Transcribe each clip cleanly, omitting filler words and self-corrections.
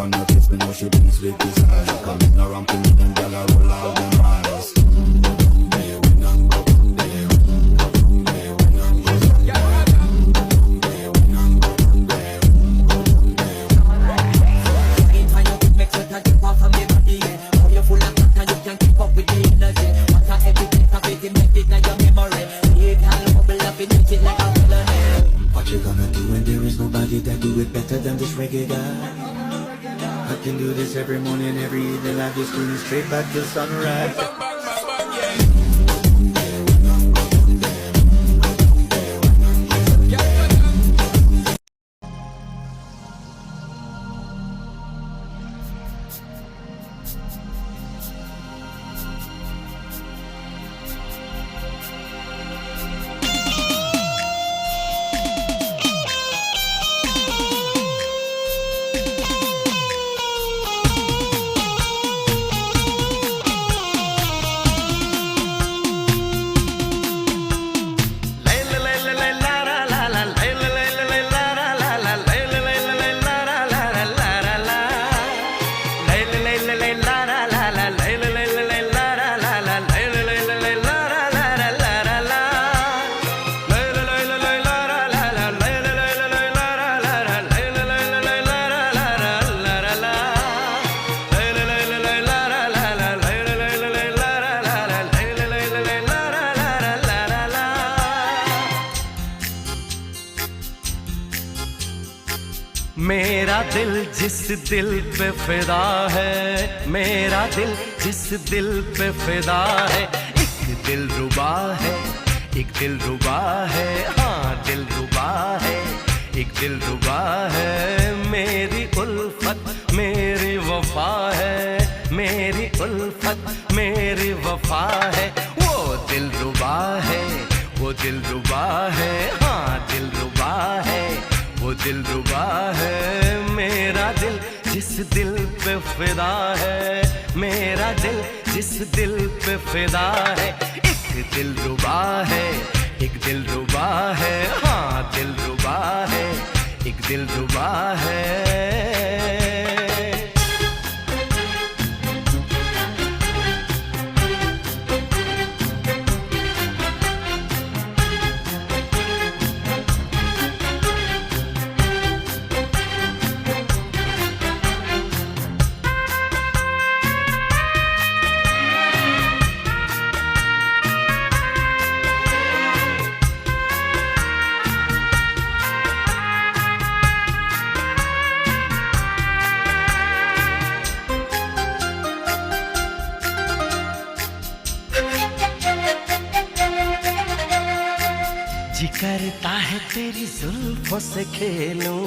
on her tip, you know she brings sweet desire. Come in a ramp with them gyal a roll out them eyes. Go down there, we nang go down there. Go down there, we nang go down there. Go down there, we nang go down there. Go down there. Ain't find out it makes you take it off of me body, yeah. Oh, you full of content, you can't keep up with the energy. What a every take of it, make it like your memory. You can't bubble up, it make it like a felony. What you gonna do when there is nobody that do it better than this reggae guy? I can do this every morning, every evening. I just screaming straight back till sunrise. मेरा दिल जिस दिल पे फिदा है, मेरा दिल जिस दिल पे फिदा है, एक दिल रुबा है, एक दिल रुबा है, हाँ दिल रुबा है, एक दिल रुबा है। मेरी उल्फत मेरी वफा है, मेरी उल्फत मेरी वफा है। वो दिल रुबा है, वो दिल रुबा है, हाँ दिल रुबा है, वो दिल रुबा है। मेरा दिल जिस दिल पे फिदा है, मेरा दिल जिस दिल पे फिदा है, एक दिल रुबा है, एक दिल रुबा है, हाँ दिल रुबा है, एक दिल रुबा है। जी करता है तेरी जुल्फों से खेलूं,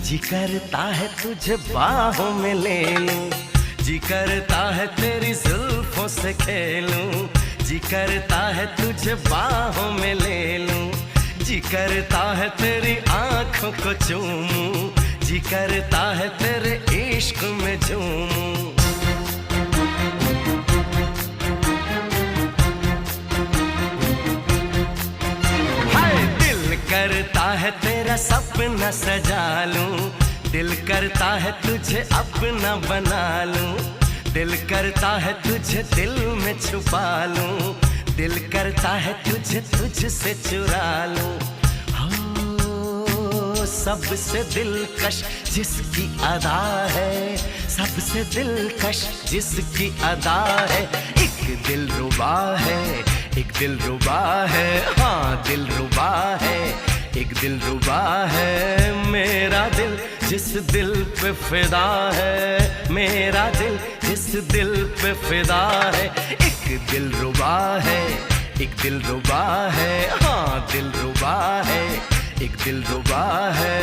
जी करता है तुझे बाहों में ले लूं, जी करता है तेरी जुल्फों से खेलूं, जी करता है तुझे बाहों में ले लूं, जी करता है तेरी आंखों को चूमूं, जी करता है तेरे इश्क में झूमूं। करता है तेरा सपना सजा लूं, दिल करता है तुझे अपना बना लूं, दिल करता है तुझे दिल में छुपा लूं, दिल करता है तुझे तुझसे चुरा लूं। हो सबसे दिलकश जिसकी अदा है, सबसे दिलकश जिसकी अदा है, एक दिल रुबा है, एक दिल रुबा है, हाँ दिल रुबा है, एक दिल रुबा है। मेरा दिल जिस दिल पे फिदा है, मेरा दिल जिस दिल पे फिदा है, एक दिल रुबा है, एक दिल रुबा है, हाँ दिल रुबा है, एक दिल रुबा है।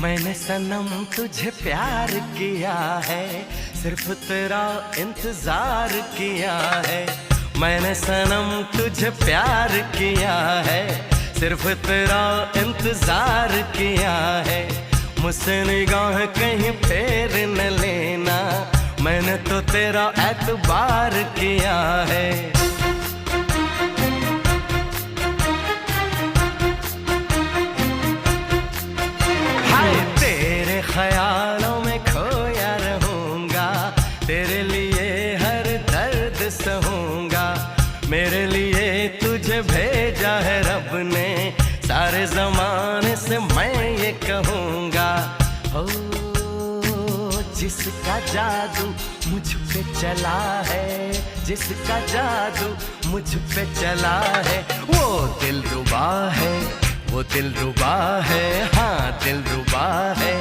मैंने सनम तुझे प्यार किया है, सिर्फ तेरा इंतजार किया है। मैंने सनम तुझे प्यार किया है, सिर्फ तेरा इंतजार किया है। मुझसे निगाह कहीं फेर न लेना, मैंने तो तेरा एतबार किया है। ख्यालों में खोया रहूंगा, तेरे लिए हर दर्द सहूंगा। मेरे लिए तुझे भेजा है रब ने, सारे जमाने से मैं ये कहूंगा। ओ जिसका जादू मुझ पे चला है, जिसका जादू मुझ पे चला है, वो दिलरुबा है, वो दिलरुबा है, हाँ दिलरुबा है,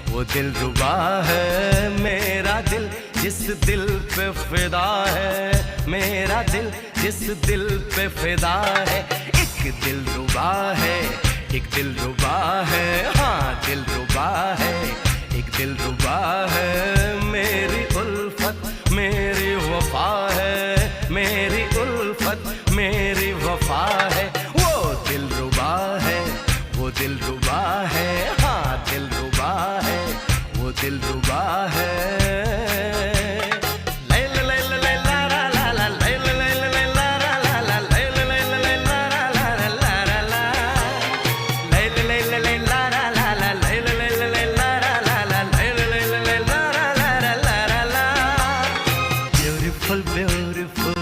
वो दिलरुबा है। मेरा दिल जिस दिल पे फिदा है, मेरा दिल जिस दिल पे फिदा है। एक दिलरुबा है, एक दिलरुबा है, हाँ दिलरुबा है, एक दिलरुबा है। मेरी उल्फत मेरी वफा है, मेरी उल्फत मेरी वफा है। वो दिलरुबा है, वो दिलरुबा है, हाँ दिलरुबा है, वो दिलरुबा है। Beautiful, beautiful.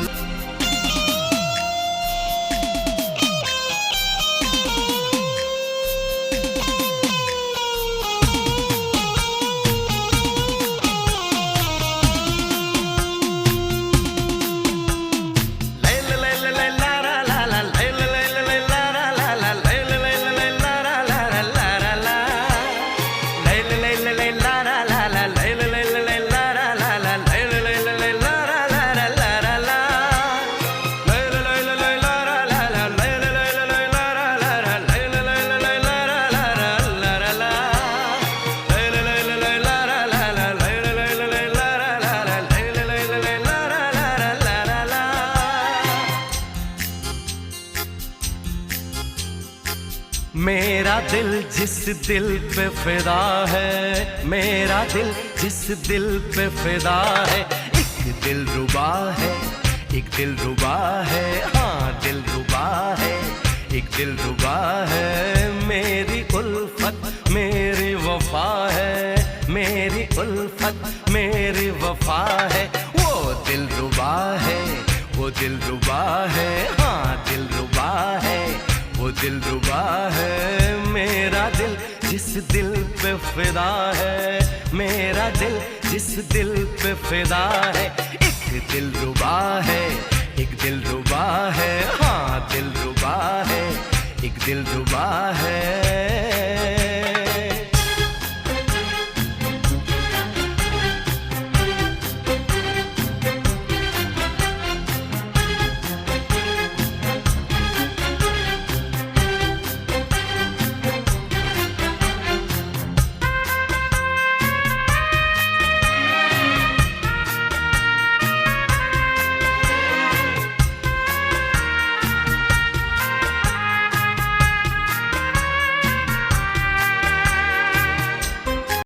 मेरा दिल जिस दिल पे फिदा है, मेरा दिल जिस दिल पे फिदा है। एक दिलरुबा है, एक दिलरुबा है, हाँ दिलरुबा है, एक दिलरुबा है। मेरी उल्फत मेरी वफा है, मेरी उल्फत मेरी वफा है। वो दिलरुबा है, वो दिलरुबा है, हाँ दिलरुबा है, वो दिलरुबा है। मेरा दिल जिस दिल पे फिदा है, मेरा दिल जिस दिल पे फिदा है। एक दिलरुबा है, एक दिलरुबा है, हाँ दिलरुबा है, एक दिलरुबा है।